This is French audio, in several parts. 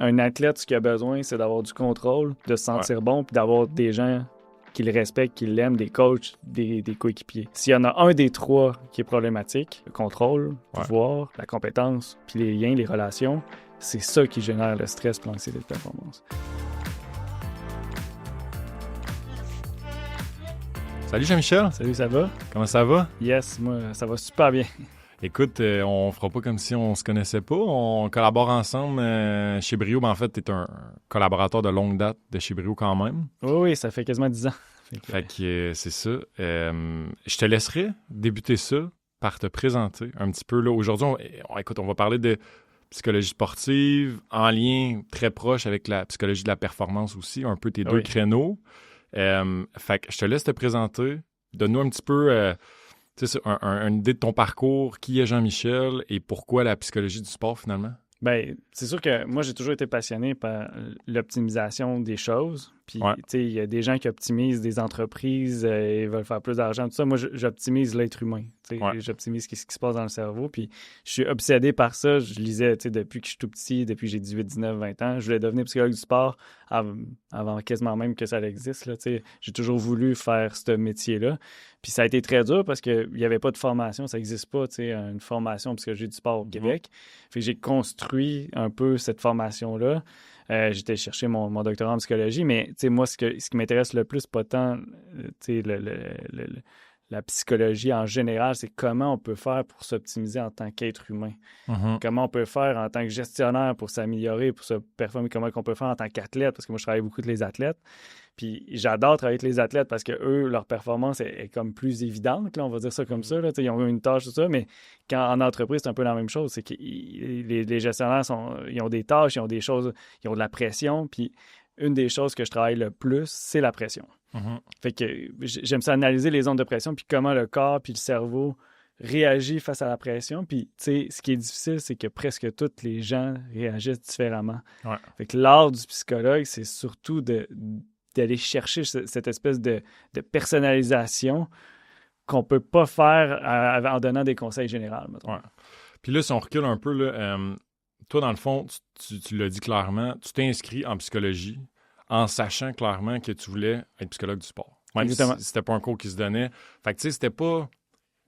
un athlète, ce qu'il a besoin, c'est d'avoir du contrôle, de se sentir bon, puis d'avoir des gens qui le respectent, qui l'aiment, des coachs, des coéquipiers. S'il y en a un des trois qui est problématique, le contrôle, le pouvoir, la compétence, puis les liens, les relations, c'est ça qui génère le stress et l'anxiété de performance. Salut Jean-Michel. Salut, ça va? Comment ça va? Yes, moi, ça va super bien. Écoute, on fera pas comme si on se connaissait pas. On collabore ensemble chez Brio. En fait, tu es un collaborateur de longue date de chez Brio quand même. Oui, ça fait quasiment 10 ans. Fait que c'est ça. Je te laisserai débuter ça par te présenter un petit peu. Là. Aujourd'hui, on va parler de psychologie sportive en lien très proche avec la psychologie de la performance aussi, un peu tes deux créneaux. Fait que je te laisse te présenter. Donne-nous un petit peu... une idée de ton parcours, qui est Jean-Michel et pourquoi la psychologie du sport finalement? Bien, c'est sûr que moi, j'ai toujours été passionné par l'optimisation des choses. Puis, tu sais, il y a des gens qui optimisent des entreprises et veulent faire plus d'argent, tout ça. Moi, j'optimise l'être humain. J'optimise ce qui se passe dans le cerveau. Puis, je suis obsédé par ça. Je lisais, tu sais, depuis que je suis tout petit, depuis que j'ai 18, 19, 20 ans. Je voulais devenir psychologue du sport avant quasiment même que ça existe. Là, tu sais. J'ai toujours voulu faire ce métier-là. Puis, ça a été très dur parce qu'il n'y avait pas de formation. Ça n'existe pas, tu sais, une formation en psychologie du sport au Québec. Fait que j'ai construit un peu cette formation-là. J'étais chercher mon doctorat en psychologie, mais moi, ce qui m'intéresse le plus, pas tant la psychologie en général, c'est comment on peut faire pour s'optimiser en tant qu'être humain. Comment on peut faire en tant que gestionnaire pour s'améliorer, pour se performer, comment on peut faire en tant qu'athlète, parce que moi, je travaille beaucoup avec les athlètes. Puis j'adore travailler avec les athlètes parce que eux, leur performance est comme plus évidente, là, on va dire ça comme ça. Là, ils ont une tâche, tout ça, mais en entreprise, c'est un peu la même chose. C'est que les gestionnaires, ils ont des tâches, ils ont des choses, ils ont de la pression. Puis une des choses que je travaille le plus, c'est la pression. Fait que j'aime ça analyser les zones de pression, puis comment le corps puis le cerveau réagit face à la pression. Puis, tu sais, ce qui est difficile, c'est que presque tous les gens réagissent différemment. Fait que l'art du psychologue, c'est surtout d'aller chercher cette espèce de personnalisation qu'on peut pas faire en donnant des conseils généraux, mettons. Puis là, si on recule un peu, là, toi, dans le fond, tu l'as dit clairement, tu t'es inscrit en psychologie en sachant clairement que tu voulais être psychologue du sport. Même si c'était pas un cours qui se donnait. Fait que, tu sais, c'était pas...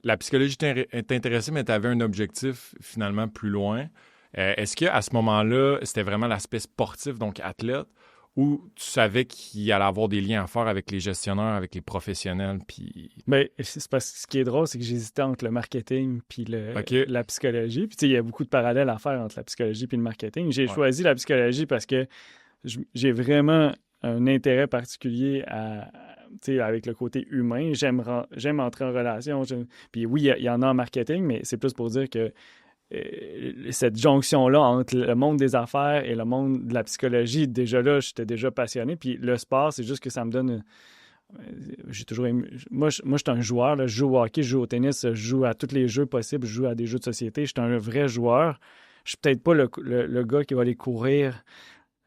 La psychologie t'intéressait, mais tu avais un objectif, finalement, plus loin. Est-ce qu'à ce moment-là, c'était vraiment l'aspect sportif, donc athlète, ou tu savais qu'il allait avoir des liens à faire avec les gestionnaires, avec les professionnels? Puis... Bien, c'est parce que ce qui est drôle, c'est que j'hésitais entre le marketing puis la psychologie. Puis, tu sais, il y a beaucoup de parallèles à faire entre la psychologie puis le marketing. J'ai choisi la psychologie parce que j'ai vraiment un intérêt particulier avec le côté humain. J'aime entrer en relation. Puis oui, il y en a en marketing, mais c'est plus pour dire que cette jonction-là entre le monde des affaires et le monde de la psychologie, déjà là, j'étais déjà passionné. Puis le sport, c'est juste que ça me donne... J'ai toujours aimé... Moi, je suis un joueur. Là. Je joue au hockey, je joue au tennis, je joue à tous les jeux possibles, je joue à des jeux de société. Je suis un vrai joueur. Je suis peut-être pas le gars qui va aller courir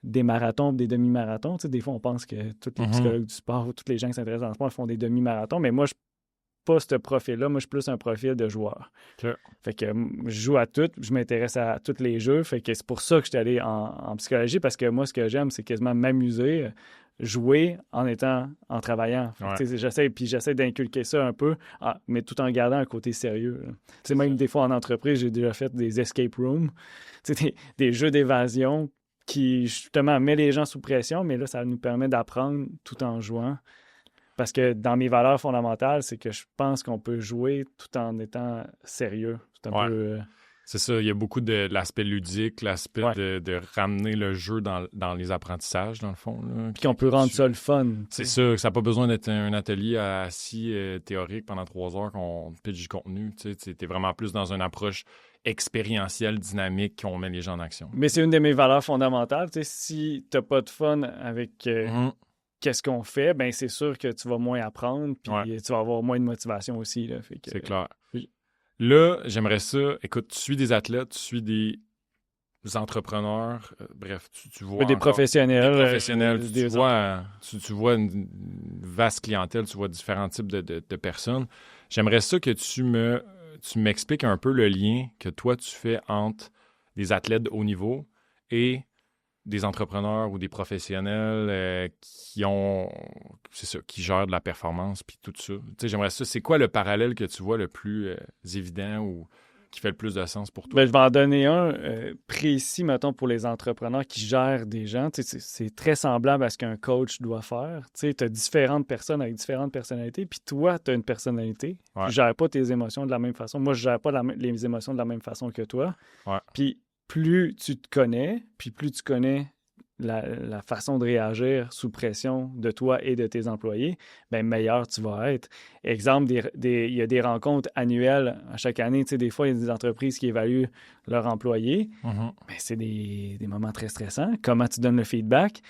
des marathons, des demi-marathons. Tu sais, des fois, on pense que tous les psychologues du sport ou tous les gens qui s'intéressent dans le sport font des demi-marathons, mais moi, je suis pas ce profil-là. Moi, je suis plus un profil de joueur. Fait que je joue à tout, je m'intéresse à tous les jeux. Fait que c'est pour ça que je suis allé en psychologie, parce que moi, ce que j'aime, c'est quasiment m'amuser, jouer en travaillant. J'essaie d'inculquer ça un peu, mais tout en gardant un côté sérieux. Même des fois en entreprise, j'ai déjà fait des escape rooms, des jeux d'évasion qui, justement, met les gens sous pression, mais là, ça nous permet d'apprendre tout en jouant. Parce que dans mes valeurs fondamentales, c'est que je pense qu'on peut jouer tout en étant sérieux. C'est un peu... C'est ça, il y a beaucoup de l'aspect ludique, l'aspect de ramener le jeu dans les apprentissages, dans le fond. Là, puis qu'on peut rendre ça le fun. C'est ça, ça n'a pas besoin d'être un atelier assis théorique pendant 3 heures qu'on pitch du contenu. Tu es vraiment plus dans une approche expérientielle, dynamique, qu'on met les gens en action. Mais c'est une de mes valeurs fondamentales. Si tu n'as pas de fun avec qu'est-ce qu'on fait, ben c'est sûr que tu vas moins apprendre, puis tu vas avoir moins de motivation aussi. Là, fait que, c'est clair. Là, j'aimerais ça. Écoute, tu suis des athlètes, tu suis des entrepreneurs, bref, tu vois... Des professionnels. Des professionnels, tu vois une vaste clientèle, tu vois différents types de personnes. J'aimerais ça que tu m'expliques un peu le lien que toi, tu fais entre des athlètes de haut niveau et des entrepreneurs ou des professionnels qui gèrent de la performance puis tout ça. Tu sais, j'aimerais ça. C'est quoi le parallèle que tu vois le plus évident ou qui fait le plus de sens pour toi? Ben, je vais en donner un précis, mettons, pour les entrepreneurs qui gèrent des gens. Tu sais, c'est très semblable à ce qu'un coach doit faire. Tu sais, tu as différentes personnes avec différentes personnalités, puis toi, tu as une personnalité. Ouais. Tu ne gères pas tes émotions de la même façon. Moi, je ne gère pas les émotions de la même façon que toi. Ouais. Puis plus tu te connais, puis plus tu connais la façon de réagir sous pression de toi et de tes employés, bien, meilleur tu vas être. Exemple, il y a des rencontres annuelles à chaque année. Tu sais, des fois, il y a des entreprises qui évaluent leurs employés. Mm-hmm. Bien, c'est des moments très stressants. Comment tu donnes le feedback?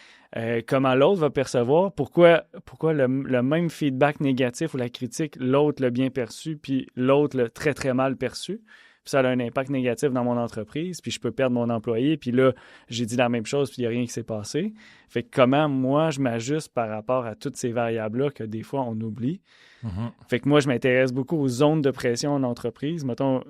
Comment l'autre va percevoir? Pourquoi le même feedback négatif ou la critique, l'autre l'a bien perçu, puis l'autre l'a très, très mal perçu? Puis ça a un impact négatif dans mon entreprise, puis je peux perdre mon employé, puis là, j'ai dit la même chose, puis il n'y a rien qui s'est passé. Fait que comment, moi, je m'ajuste par rapport à toutes ces variables-là que des fois, on oublie. Mm-hmm. Fait que moi, je m'intéresse beaucoup aux zones de pression en entreprise. Mettons,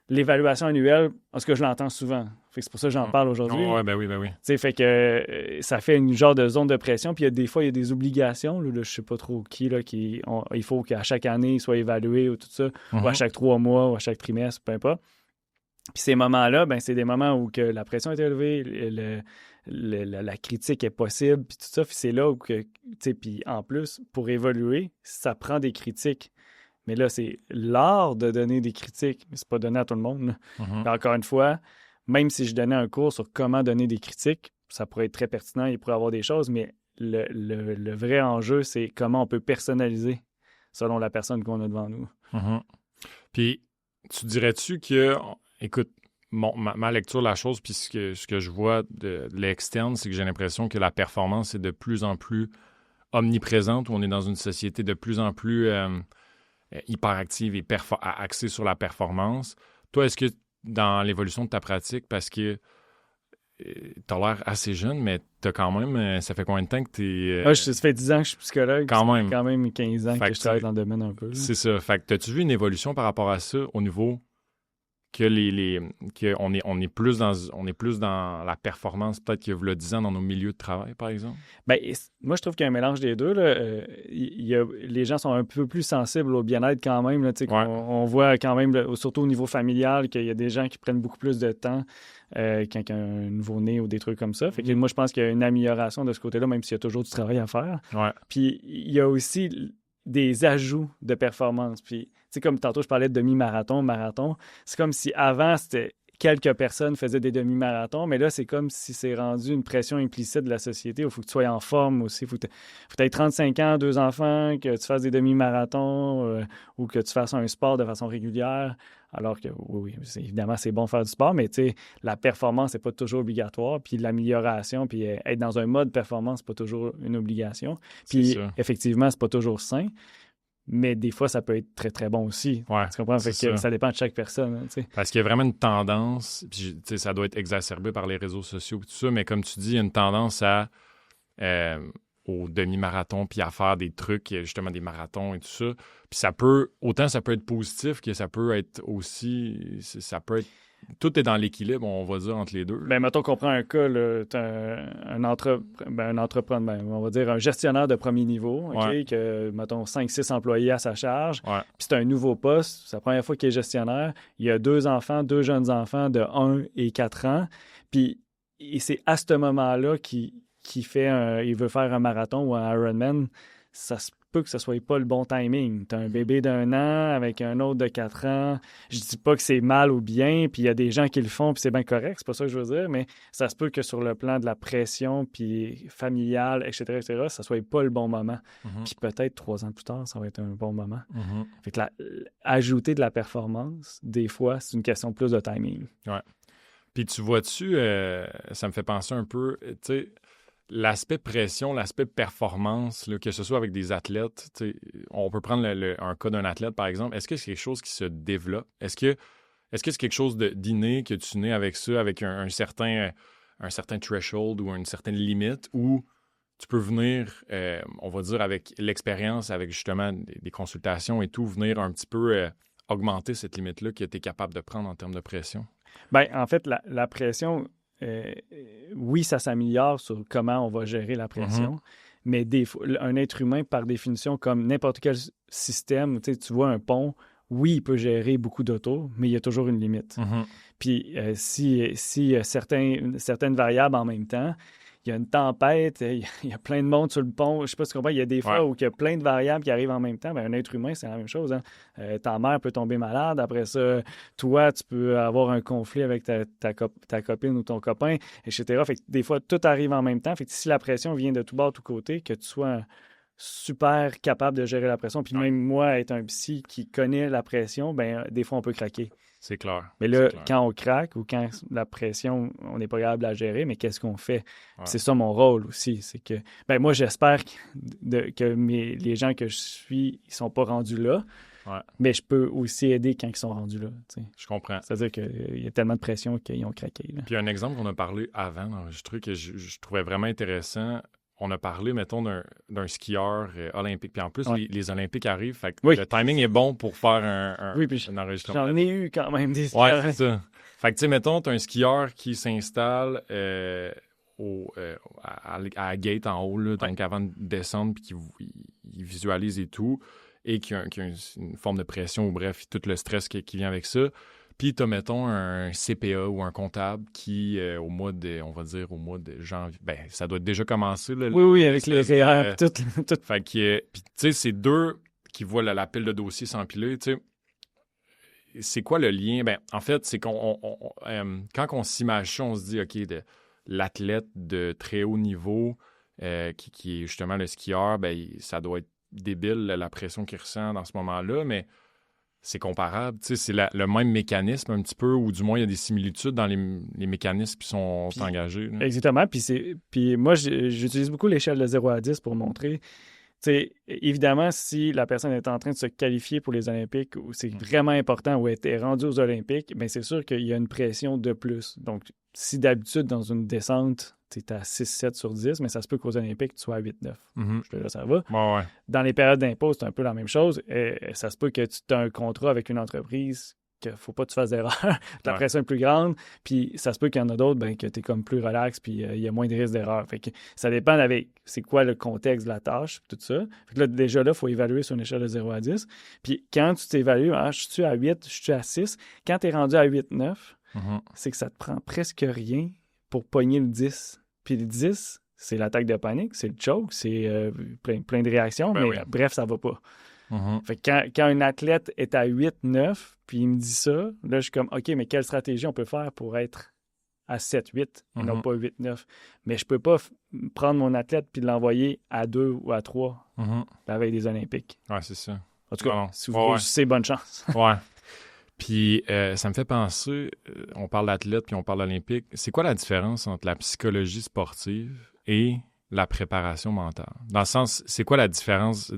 l'évaluation annuelle, parce que je l'entends souvent. Fait que c'est pour ça que j'en parle aujourd'hui. Oui, ben oui. Tu sais, fait que ça fait une genre de zone de pression, puis des fois, il y a des obligations, là, je sais pas trop qui, là, il faut qu'à chaque année, il soit évalué ou tout ça, ou à chaque 3 mois, ou à chaque trimestre, peu importe. Puis ces moments-là, ben c'est des moments où que la pression est élevée, la critique est possible, puis tout ça, puis c'est là où que, tu sais, puis en plus, pour évoluer, ça prend des critiques. Mais là, c'est l'art de donner des critiques, mais c'est pas donné à tout le monde. Mm-hmm. Encore une fois, même si je donnais un cours sur comment donner des critiques, ça pourrait être très pertinent, il pourrait y avoir des choses, mais le vrai enjeu, c'est comment on peut personnaliser selon la personne qu'on a devant nous. Mm-hmm. Puis, tu dirais-tu que, écoute, ma lecture de la chose, puis ce que je vois de l'externe, c'est que j'ai l'impression que la performance est de plus en plus omniprésente, où on est dans une société de plus en plus hyperactive et axée sur la performance. Toi, est-ce que dans l'évolution de ta pratique, parce que tu as l'air assez jeune, mais tu as quand même, ça fait combien de temps que tu es... ça fait 10 ans que je suis psychologue. Quand même. Quand même 15 ans que je travaille dans le domaine un peu. Là. C'est ça. Fait que as-tu vu une évolution par rapport à ça au niveau que on est plus dans la performance peut-être qu'il y a 10 ans dans nos milieux de travail, par exemple? Bien, moi, je trouve qu'il y a un mélange des deux. Là. Les gens sont un peu plus sensibles au bien-être quand même. Là, on voit quand même, surtout au niveau familial, qu'il y a des gens qui prennent beaucoup plus de temps quand il y a un nouveau-né ou des trucs comme ça. Fait que moi, je pense qu'il y a une amélioration de ce côté-là, même s'il y a toujours du travail à faire. Ouais. Puis, il y a aussi des ajouts de performance. Puis, tu sais, comme tantôt, je parlais de demi-marathon, marathon. C'est comme si avant, c'était quelques personnes faisaient des demi-marathons, mais là, c'est comme si c'est rendu une pression implicite de la société. Il faut que tu sois en forme aussi. Il faut que tu aies 35 ans, 2 enfants, que tu fasses des demi-marathons ou que tu fasses un sport de façon régulière. Alors que, oui, évidemment, c'est bon de faire du sport, mais tu sais, la performance n'est pas toujours obligatoire. Puis l'amélioration, puis être dans un mode performance, c'est pas toujours une obligation. Puis effectivement, c'est pas toujours sain. Mais des fois, ça peut être très, très bon aussi. Ouais, tu comprends? Fait que ça dépend de chaque personne. Hein, parce qu'il y a vraiment une tendance, puis ça doit être exacerbé par les réseaux sociaux et tout ça, mais comme tu dis, il y a une tendance au demi-marathon, puis à faire des trucs, justement des marathons et tout ça. Puis ça peut être positif que ça peut être aussi, tout est dans l'équilibre, on va dire, entre les deux. Bien, mettons qu'on prend un cas, tu as un entrepreneur, on va dire un gestionnaire de premier niveau, okay, que, mettons, 5-6 employés à sa charge. Ouais. Puis c'est un nouveau poste, c'est la première fois qu'il est gestionnaire. Il y a 2 jeunes enfants de 1 et 4 ans. Puis c'est à ce moment-là qu'il veut faire un marathon ou un Ironman. Ça se peut que ce soit pas le bon timing. Tu as un bébé d'1 an avec un autre de 4 ans. Je dis pas que c'est mal ou bien, puis il y a des gens qui le font, puis c'est bien correct, c'est pas ça que je veux dire, mais ça se peut que sur le plan de la pression, puis familiale, etc., ça soit pas le bon moment. Mm-hmm. Puis peut-être 3 ans plus tard, ça va être un bon moment. Mm-hmm. Fait que ajouter de la performance, des fois, c'est une question plus de timing. Ouais. Puis tu vois-tu, ça me fait penser un peu, tu sais, l'aspect pression, l'aspect performance, là, que ce soit avec des athlètes, on peut prendre un cas d'un athlète, par exemple. Est-ce que c'est quelque chose qui se développe? Est-ce que c'est quelque chose d'inné, que tu nais avec ça, avec un certain threshold ou une certaine limite, ou tu peux venir, on va dire, avec l'expérience, avec justement des consultations et tout, venir un petit peu augmenter cette limite-là que tu es capable de prendre en termes de pression? Bien, en fait, la pression... oui, ça s'améliore sur comment on va gérer la pression, mais un être humain, par définition, comme n'importe quel système, tu vois un pont, oui, il peut gérer beaucoup d'auto, mais il y a toujours une limite. Puis si certaines variables en même temps, il y a une tempête, il y a plein de monde sur le pont, je sais pas si tu comprends, il y a des fois où il y a plein de variables qui arrivent en même temps. Bien, un être humain, c'est la même chose. Hein? Ta mère peut tomber malade, après ça, toi, tu peux avoir un conflit avec ta copine ou ton copain, etc. Fait que des fois, tout arrive en même temps. Fait que si la pression vient de tout bord, de tout côté, que tu sois super capable de gérer la pression, puis même moi, être un psy qui connaît la pression, ben des fois, on peut craquer. C'est clair. Mais là, quand on craque ou quand la pression, on n'est pas capable de la gérer, mais qu'est-ce qu'on fait? C'est ça mon rôle aussi. C'est que, ben moi, j'espère que les gens que je suis, ils sont pas rendus là, mais je peux aussi aider quand ils sont rendus là. T'sais. Je comprends. C'est-à-dire qu'il y a tellement de pression qu'ils ont craqué. Là. Puis un exemple qu'on a parlé avant d'enregistrer que je trouvais vraiment intéressant. On a parlé, mettons, d'un skieur olympique. Puis en plus, les Olympiques arrivent. Fait que le timing est bon pour faire un enregistrement. J'en ai eu quand même des skieurs. Ouais, c'est ça. Fait que, tu sais, mettons, tu as un skieur qui s'installe à la gate en haut, là, donc avant de descendre, puis qui visualise et tout, et qui a une forme de pression, ou bref, tout le stress qui vient avec ça. Puis, tu as, mettons, un CPA ou un comptable qui, au mois de janvier, ben, ça doit déjà commencer. Là, oui, avec les REER, tout. Fait que, puis, tu sais, c'est deux qui voient la pile de dossiers s'empiler, tu sais. C'est quoi le lien? Ben, en fait, c'est quand on s'imagine, on se dit, OK, l'athlète de très haut niveau, qui est justement le skieur, ben, ça doit être débile, la pression qu'il ressent dans ce moment-là, mais c'est comparable, tu sais, c'est le même mécanisme un petit peu, ou du moins il y a des similitudes dans les mécanismes qui sont engagés. Là. Exactement, puis moi j'utilise beaucoup l'échelle de 0 à 10 pour montrer, tu sais, évidemment si la personne est en train de se qualifier pour les Olympiques, ou c'est vraiment important, ou elle est rendue aux Olympiques, bien c'est sûr qu'il y a une pression de plus. Donc si d'habitude dans une descente, tu es à 6-7 sur 10, mais ça se peut qu'aux Olympiques, tu sois à 8-9. Là, ça va. Ouais. Dans les périodes d'impôt, c'est un peu la même chose. Ça se peut que tu as un contrat avec une entreprise qu'il ne faut pas que tu fasses d'erreur. La pression est plus grande. Puis ça se peut qu'il y en a d'autres que tu es comme plus relax, puis il y a moins de risques d'erreur. Fait que ça dépend avec c'est quoi le contexte de la tâche, tout ça. Fait que là, déjà là, il faut évaluer sur une échelle de 0 à 10. Puis quand tu t'évalues, je suis à 8, je suis à 6. Quand tu es rendu à 8-9, c'est que ça te prend presque rien pour pogner le 10. Puis le 10, c'est l'attaque de panique, c'est le choke, c'est plein de réactions, bref, ça va pas. Fait que quand un athlète est à 8-9, puis il me dit ça, là, je suis comme, OK, mais quelle stratégie on peut faire pour être à 7-8, non pas 8-9? Mais je peux pas prendre mon athlète puis l'envoyer à 2 ou à 3 la veille des Olympiques. Ouais, c'est ça. En tout cas, si vous réussissez, bonne chance. Ouais. Puis, ça me fait penser, on parle d'athlète puis on parle d'olympique. C'est quoi la différence entre la psychologie sportive et la préparation mentale? Dans le sens, c'est quoi la différence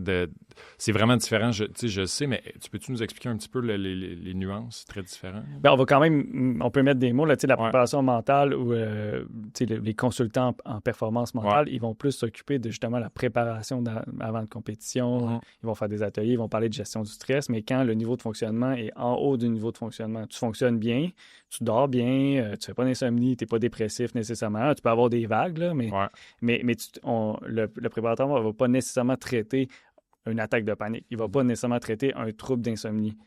C'est vraiment différent, je sais, mais peux-tu nous expliquer un petit peu les nuances? C'est très différent. Bien, on peut mettre des mots, là, la préparation mentale ou les consultants en performance mentale, ils vont plus s'occuper de justement la préparation avant de compétition. Ils vont faire des ateliers, ils vont parler de gestion du stress, mais quand le niveau de fonctionnement est en haut du niveau de fonctionnement, tu fonctionnes bien, tu dors bien, tu fais pas d'insomnie, tu n'es pas dépressif nécessairement. Tu peux avoir des vagues, là, mais le préparateur ne va pas nécessairement traiter une attaque de panique. Il ne va pas nécessairement traiter un trouble d'insomnie.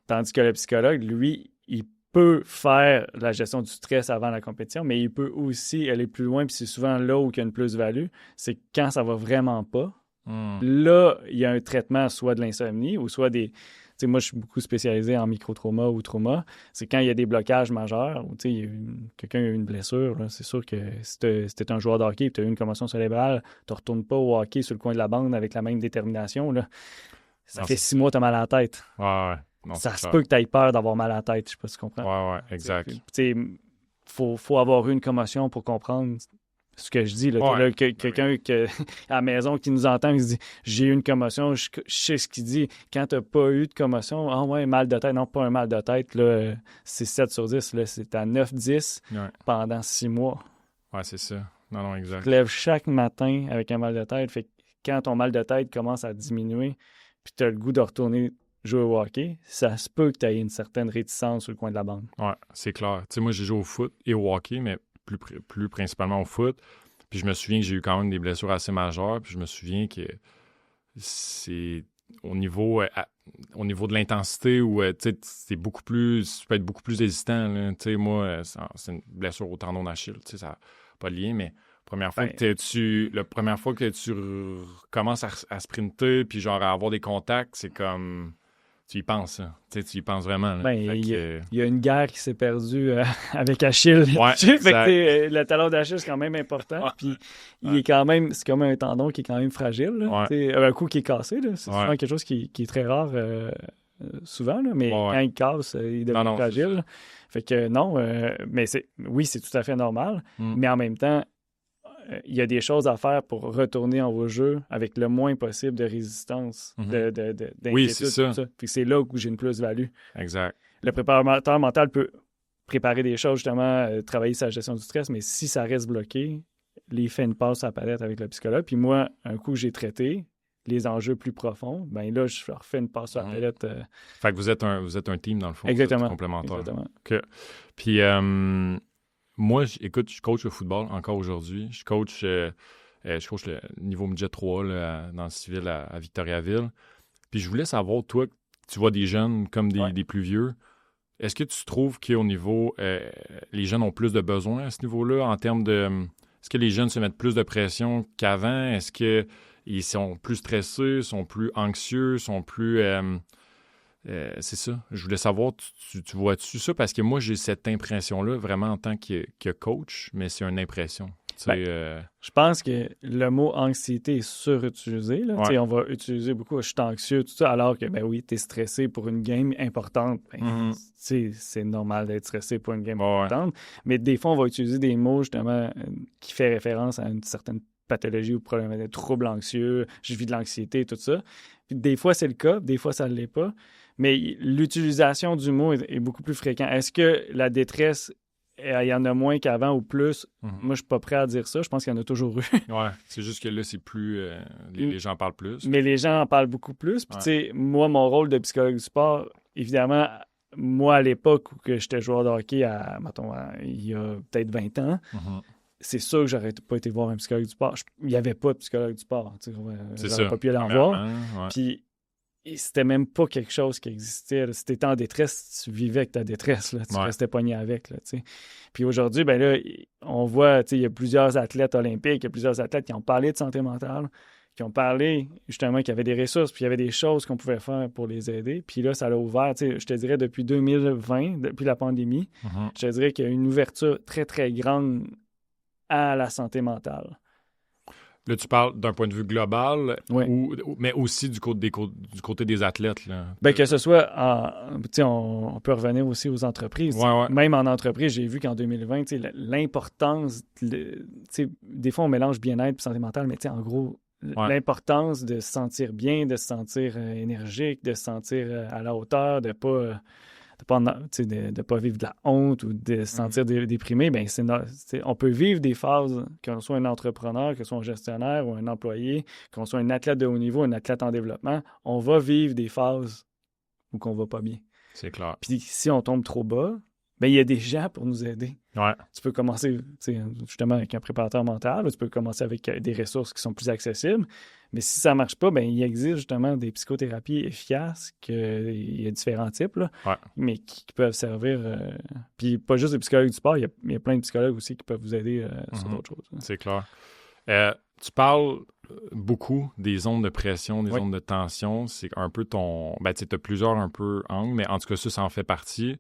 Tandis que le psychologue, lui, il peut faire la gestion du stress avant la compétition, mais il peut aussi aller plus loin, puis c'est souvent là où il y a une plus-value, c'est quand ça va vraiment pas. Là, il y a un traitement soit de l'insomnie ou soit des... Tu sais, moi, je suis beaucoup spécialisé en microtrauma ou trauma. C'est quand il y a des blocages majeurs ou quelqu'un a eu une blessure. Là, c'est sûr que si tu es un joueur de hockey et tu as eu une commotion cérébrale, tu ne retournes pas au hockey sur le coin de la bande avec la même détermination. Là. Ça fait 6 mois que tu as mal à la tête. Ouais. Non, ça se peut que tu aies peur d'avoir mal à la tête. Je ne sais pas si tu comprends. Ouais, exact. Il faut avoir eu une commotion pour comprendre ce que je dis. Là, quelqu'un à la maison qui nous entend, qui se dit « J'ai eu une commotion, je sais ce qu'il dit. » Quand tu n'as pas eu de commotion, mal de tête. Non, pas un mal de tête. Là, c'est 7 sur 10. Là, c'est à 9-10 pendant 6 mois. Ouais, c'est ça. Non, exact. Tu te lèves chaque matin avec un mal de tête. Fait que quand ton mal de tête commence à diminuer, puis tu as le goût de retourner jouer au hockey, ça se peut que tu aies une certaine réticence sur le coin de la bande. Ouais, c'est clair. Tu sais, moi, j'ai joué au foot et au hockey, mais plus principalement au foot. Puis je me souviens que j'ai eu quand même des blessures assez majeures. Puis je me souviens que c'est au niveau de l'intensité où tu peux être beaucoup plus hésitant. Là. Tu sais, moi, c'est une blessure au tendon d'Achille. Tu sais, ça n'a pas de lien, mais la première fois que tu commences à sprinter puis genre à avoir des contacts, c'est comme... Tu y penses, hein. Tu y penses vraiment. Là. Il y a une guerre qui s'est perdue avec Achille. Ouais, fait que, le talon d'Achille, c'est quand même important. Puis c'est comme un tendon qui est quand même fragile. Là. Ouais. Un coup qui est cassé, là. C'est souvent quelque chose qui est très rare souvent. Là. Mais quand il casse, il devient fragile. Fait que non, mais c'est tout à fait normal. Mais en même temps, il y a des choses à faire pour retourner en vos jeux avec le moins possible de résistance, d'inquiétude. Oui, c'est ça. Puis c'est là où j'ai une plus-value. Exact. Le préparateur mental peut préparer des choses, justement, travailler sa gestion du stress, mais si ça reste bloqué, il fait une passe à la palette avec le psychologue. Puis moi, un coup j'ai traité les enjeux plus profonds, ben là, je leur fais une passe à la palette. Fait que vous êtes un team, dans le fond. Exactement. Complémentaire. Exactement. Okay. Puis... moi, écoute, je coach le football encore aujourd'hui. Je coach le niveau midget 3 là, dans le civil à Victoriaville. Puis je voulais savoir, toi, tu vois des jeunes comme des plus vieux. Est-ce que tu trouves qu'au niveau, les jeunes ont plus de besoins à ce niveau-là en termes de... Est-ce que les jeunes se mettent plus de pression qu'avant? Est-ce qu'ils sont plus stressés, sont plus anxieux, sont plus... c'est ça. Je voulais savoir, tu vois-tu ça? Parce que moi, j'ai cette impression-là vraiment en tant que coach, mais c'est une impression. Je pense que le mot anxiété est surutilisé. Là. On va utiliser beaucoup « je suis anxieux », tout ça, alors que, ben oui, tu es stressé pour une game importante. C'est normal d'être stressé pour une game importante. Mais des fois, on va utiliser des mots, justement, qui font référence à une certaine pathologie ou problème de trouble anxieux, je vis de l'anxiété, tout ça. Puis des fois, c'est le cas, des fois, ça ne l'est pas. Mais l'utilisation du mot est beaucoup plus fréquente. Est-ce que la détresse, il y en a moins qu'avant ou plus? Moi, je ne suis pas prêt à dire ça. Je pense qu'il y en a toujours eu. Ouais, c'est juste que là, c'est plus... les gens en parlent plus. Mais les gens en parlent beaucoup plus. Puis, tu sais, moi, mon rôle de psychologue du sport, évidemment, moi, à l'époque où j'étais joueur de hockey, il y a peut-être 20 ans, c'est sûr que j'aurais pas été voir un psychologue du sport. Il n'y avait pas de psychologue du sport. J'aurais pas pu aller en voir. Puis, c'était même pas quelque chose qui existait. Là. Si tu étais en détresse, tu vivais avec ta détresse. Là. Tu restais pogné avec. Là, puis aujourd'hui, ben là, on voit, il y a plusieurs athlètes olympiques, il y a plusieurs athlètes qui ont parlé de santé mentale, qui ont parlé justement qu'il y avait des ressources, puis il y avait des choses qu'on pouvait faire pour les aider. Puis là, ça l'a ouvert, je te dirais, depuis 2020, depuis la pandémie, je te dirais qu'il y a une ouverture très, très grande à la santé mentale. Là, tu parles d'un point de vue global, mais aussi du côté des athlètes. Là. Bien, que ce soit, on peut revenir aussi aux entreprises. Même en entreprise, j'ai vu qu'en 2020, l'importance, des fois on mélange bien-être et santé mentale, mais en gros, l'importance de se sentir bien, de se sentir énergique, de se sentir à la hauteur, de pas vivre de la honte ou de se sentir déprimé, bien, on peut vivre des phases, qu'on soit un entrepreneur, que ce soit un gestionnaire ou un employé, qu'on soit un athlète de haut niveau, un athlète en développement, on va vivre des phases où on va pas bien. C'est clair. Puis si on tombe trop bas, bien, il y a des gens pour nous aider. Tu peux commencer justement avec un préparateur mental, tu peux commencer avec des ressources qui sont plus accessibles, mais si ça ne marche pas, bien, il existe justement des psychothérapies efficaces, il y a différents types, là, mais qui peuvent servir. Puis pas juste des psychologues du sport, il y a plein de psychologues aussi qui peuvent vous aider sur d'autres choses. C'est clair. Tu parles beaucoup des zones de pression, des zones de tension. C'est un peu ton... Ben, tu as plusieurs un peu angles, mais en tout cas, ça en fait partie.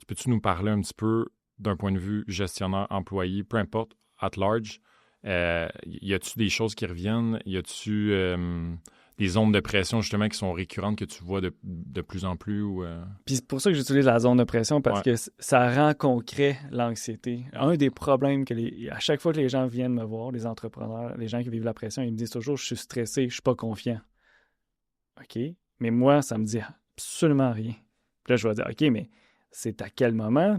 Peux-tu nous parler un petit peu d'un point de vue gestionnaire, employé, peu importe, at large? Y a-tu des choses qui reviennent? Y a-tu des zones de pression, justement, qui sont récurrentes que tu vois de plus en plus? Puis c'est pour ça que j'utilise la zone de pression, parce que ça rend concret l'anxiété. Un des problèmes à chaque fois que les gens viennent me voir, les entrepreneurs, les gens qui vivent la pression, ils me disent toujours « je suis stressé, je suis pas confiant ». OK? Mais moi, ça me dit absolument rien. Puis là, je vais dire « OK, mais c'est à quel moment,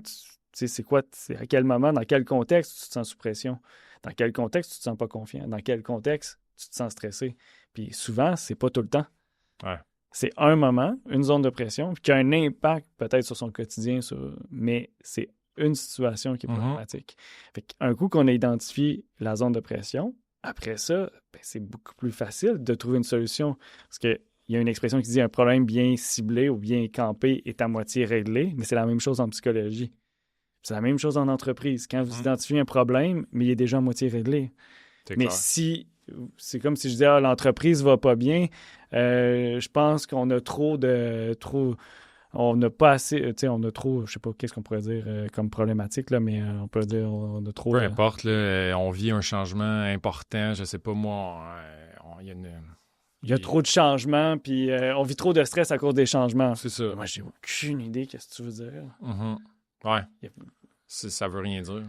c'est à quel moment, dans quel contexte tu te sens sous pression? Dans quel contexte tu te sens pas confiant? Dans quel contexte tu te sens stressé? » Puis souvent, c'est pas tout le temps. C'est un moment, une zone de pression, qui a un impact peut-être sur son quotidien, mais c'est une situation qui est problématique. Fait qu'un coup qu'on a identifié la zone de pression, après ça, c'est beaucoup plus facile de trouver une solution. Parce qu'il y a une expression qui dit un problème bien ciblé ou bien campé est à moitié réglé, mais c'est la même chose en psychologie. C'est la même chose en entreprise. Quand vous identifiez un problème, mais il est déjà à moitié réglé. Mais si c'est comme si je disais l'entreprise va pas bien, je pense qu'on a on n'a pas assez, on a trop, je sais pas qu'est-ce qu'on pourrait dire comme problématique, là, mais on peut dire on a trop... Peu importe, là, on vit un changement important, je sais pas moi, il y a trop de changements, puis on vit trop de stress à cause des changements. C'est ça. Moi, j'ai aucune idée qu'est-ce que tu veux dire. Ouais. Ça veut rien dire.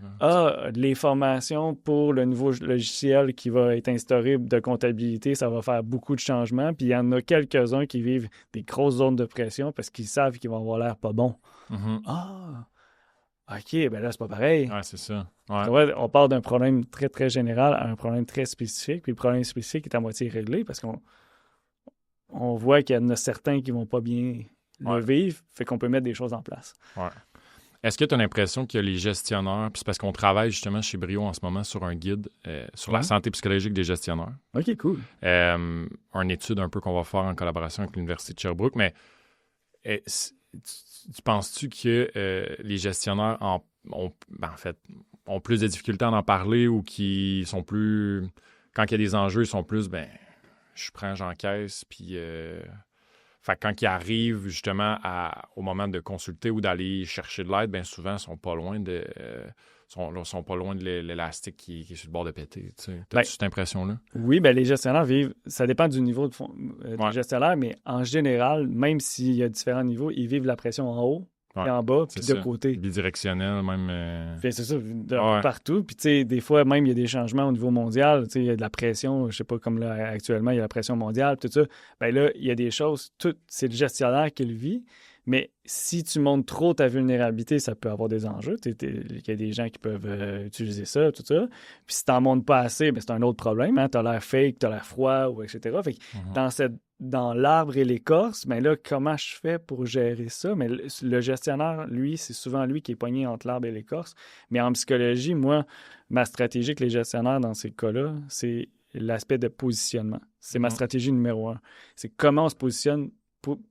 Les formations pour le nouveau logiciel qui va être instauré de comptabilité, ça va faire beaucoup de changements. Puis il y en a quelques-uns qui vivent des grosses zones de pression parce qu'ils savent qu'ils vont avoir l'air pas bon. OK, ben là, c'est pas pareil. Ouais, c'est ça. Ouais. On part d'un problème très, très général à un problème très spécifique. Puis le problème spécifique est à moitié réglé parce qu'on voit qu'il y en a certains qui vont pas bien le vivre. Fait qu'on peut mettre des choses en place. Ouais. Est-ce que tu as l'impression que les gestionnaires, puis c'est parce qu'on travaille justement chez Brio en ce moment sur un guide sur la santé psychologique des gestionnaires. OK, cool. Une étude un peu qu'on va faire en collaboration avec l'Université de Sherbrooke, mais tu penses-tu que les gestionnaires ont plus de difficultés à en parler ou qui sont plus... Quand il y a des enjeux, ils sont plus, je prends, j'encaisse, puis... Fait que quand ils arrivent justement au moment de consulter ou d'aller chercher de l'aide, bien souvent, ils sont pas loin de l'élastique qui est sur le bord de péter. T'as-tu cette impression-là? Oui, les gestionnaires vivent... Ça dépend du niveau des gestionnaires, mais en général, même s'il y a différents niveaux, ils vivent la pression en haut et en bas, puis de côté. Bidirectionnel, même. C'est ça, partout. Puis, tu sais, des fois, même, il y a des changements au niveau mondial. Tu sais, il y a de la pression, je sais pas, comme là, actuellement, il y a la pression mondiale, tout ça. Bien là, il y a des choses, c'est le gestionnaire qui le vit. Mais si tu montres trop ta vulnérabilité, ça peut avoir des enjeux. Il y a des gens qui peuvent utiliser ça, tout ça. Puis si tu n'en montres pas assez, c'est un autre problème. Hein? Tu as l'air fake, tu as l'air froid, ou etc. Fait que dans l'arbre et l'écorce, là, comment je fais pour gérer ça? Mais le gestionnaire, lui, c'est souvent lui qui est pogné entre l'arbre et l'écorce. Mais en psychologie, moi, ma stratégie avec les gestionnaires dans ces cas-là, c'est l'aspect de positionnement. C'est ma stratégie numéro 1. C'est comment on se positionne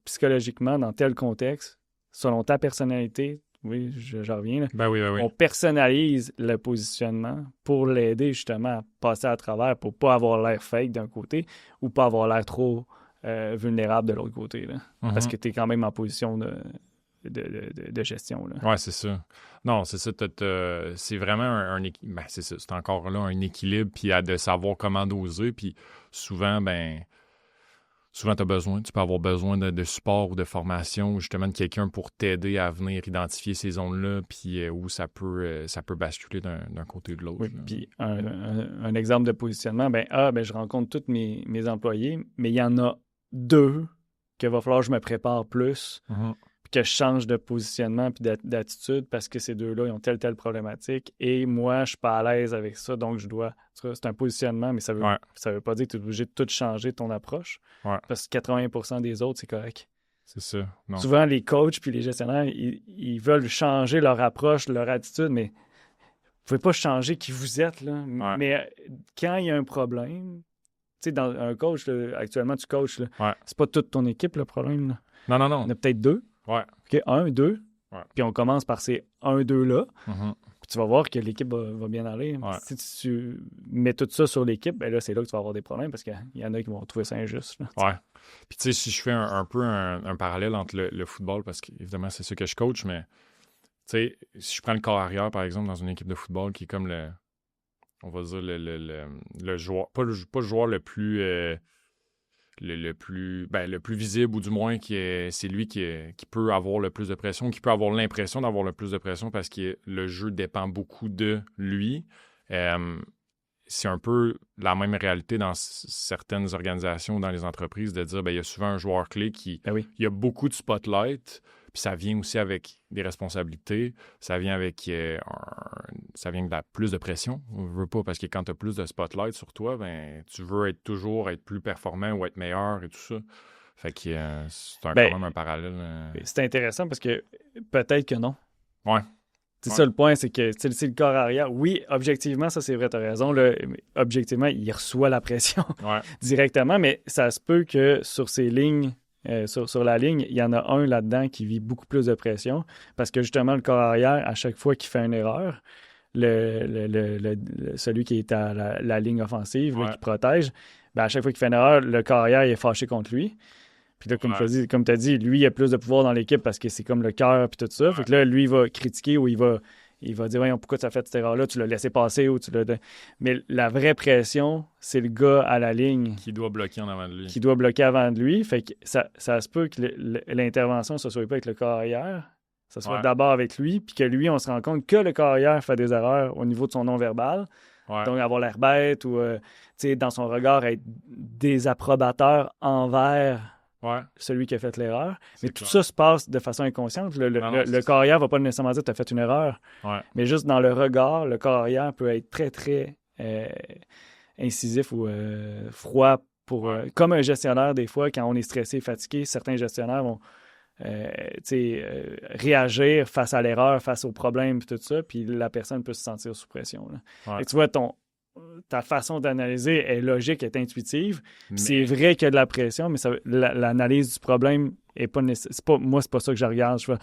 psychologiquement dans tel contexte, selon ta personnalité. Oui, j'en reviens. Là. Oui. On personnalise le positionnement pour l'aider justement à passer à travers pour pas avoir l'air fake d'un côté ou pas avoir l'air trop vulnérable de l'autre côté. Là. Parce que tu es quand même en position de gestion. Oui, c'est ça. Non, c'est ça. C'est vraiment un équilibre. C'est ça. C'est encore là un équilibre, puis de savoir comment doser. Puis souvent, tu peux avoir besoin de support ou de formation, ou justement de quelqu'un pour t'aider à venir identifier ces zones-là, puis où ça peut basculer d'un côté ou de l'autre. Oui, puis un exemple de positionnement, je rencontre tous mes employés, mais il y en a 2 qu'il va falloir que je me prépare plus, puis que je change de positionnement puis d'attitude parce que ces 2-là, ils ont telle problématique, et moi, je suis pas à l'aise avec ça, donc je dois... C'est un positionnement, mais ça veut pas dire que tu es obligé de tout changer ton approche, parce que 80% des autres, c'est correct. C'est ça. Non. Souvent, les coachs puis les gestionnaires, ils veulent changer leur approche, leur attitude, mais vous pouvez pas changer qui vous êtes, là. Mais quand il y a un problème, tu sais, dans un coach, là, actuellement, tu coaches, là, c'est pas toute ton équipe, le problème. Là. Non. Il y en a peut-être 2. Ouais. OK, 1, 2. Puis on commence par ces 1-2-là. Puis tu vas voir que l'équipe va bien aller. Si tu mets tout ça sur l'équipe, là, c'est là que tu vas avoir des problèmes parce qu'il y en a qui vont trouver ça injuste. Là, ouais. Puis tu sais, si je fais un peu un parallèle entre le football, parce qu'évidemment, c'est ça que je coach, mais tu sais, si je prends le corps arrière, par exemple, dans une équipe de football qui est comme on va dire le joueur, pas le joueur le plus... le plus visible, ou du moins c'est lui qui peut avoir le plus de pression, qui peut avoir l'impression d'avoir le plus de pression parce que le jeu dépend beaucoup de lui. C'est un peu la même réalité dans certaines organisations, dans les entreprises, de dire il y a souvent un joueur clé qui... il y a beaucoup de spotlight, puis ça vient aussi avec des responsabilités, ça vient avec plus de pression. On veut pas, parce que quand tu as plus de spotlight sur toi, tu veux toujours être plus performant ou être meilleur et tout ça. Fait que c'est quand même un parallèle. C'est intéressant parce que peut-être que non. Ouais. C'est ça le point, c'est que c'est le corps arrière. Oui, objectivement, ça c'est vrai, tu as raison. Là, objectivement, il reçoit la pression directement, mais ça se peut que sur ces lignes, sur la ligne, il y en a un là-dedans qui vit beaucoup plus de pression parce que justement, le corps arrière, à chaque fois qu'il fait une erreur, celui qui est à la ligne offensive, là, qui protège, à chaque fois qu'il fait une erreur, le corps arrière est fâché contre lui. Puis là, comme tu as dit, lui, il a plus de pouvoir dans l'équipe parce que c'est comme le cœur puis tout ça. Fait que là, lui, il va critiquer ou il va dire « Voyons, pourquoi tu as fait cette erreur-là? Tu l'as laissé passer ou tu l'as... » Mais la vraie pression, c'est le gars à la ligne... Qui doit bloquer en avant de lui. Qui doit bloquer avant de lui. Fait que ça se peut que l'intervention, ça soit pas avec le corps arrière, ça soit d'abord avec lui, puis que lui, on se rend compte que le corps arrière fait des erreurs au niveau de son non-verbal. Donc, avoir l'air bête ou, dans son regard, être désapprobateur envers... celui qui a fait l'erreur. Mais tout ça se passe de façon inconsciente. Le corps arrière ne va pas nécessairement dire que tu as fait une erreur. Mais juste dans le regard, le corps arrière peut être très, très incisif ou froid. Comme un gestionnaire, des fois, quand on est stressé, fatigué, certains gestionnaires vont réagir face à l'erreur, face au problème, puis tout ça, puis la personne peut se sentir sous pression. Et tu vois, ta façon d'analyser est logique, est intuitive. C'est vrai qu'il y a de la pression, mais l'analyse du problème est pas nécessaire. Moi, c'est pas ça que je regarde. Je fais,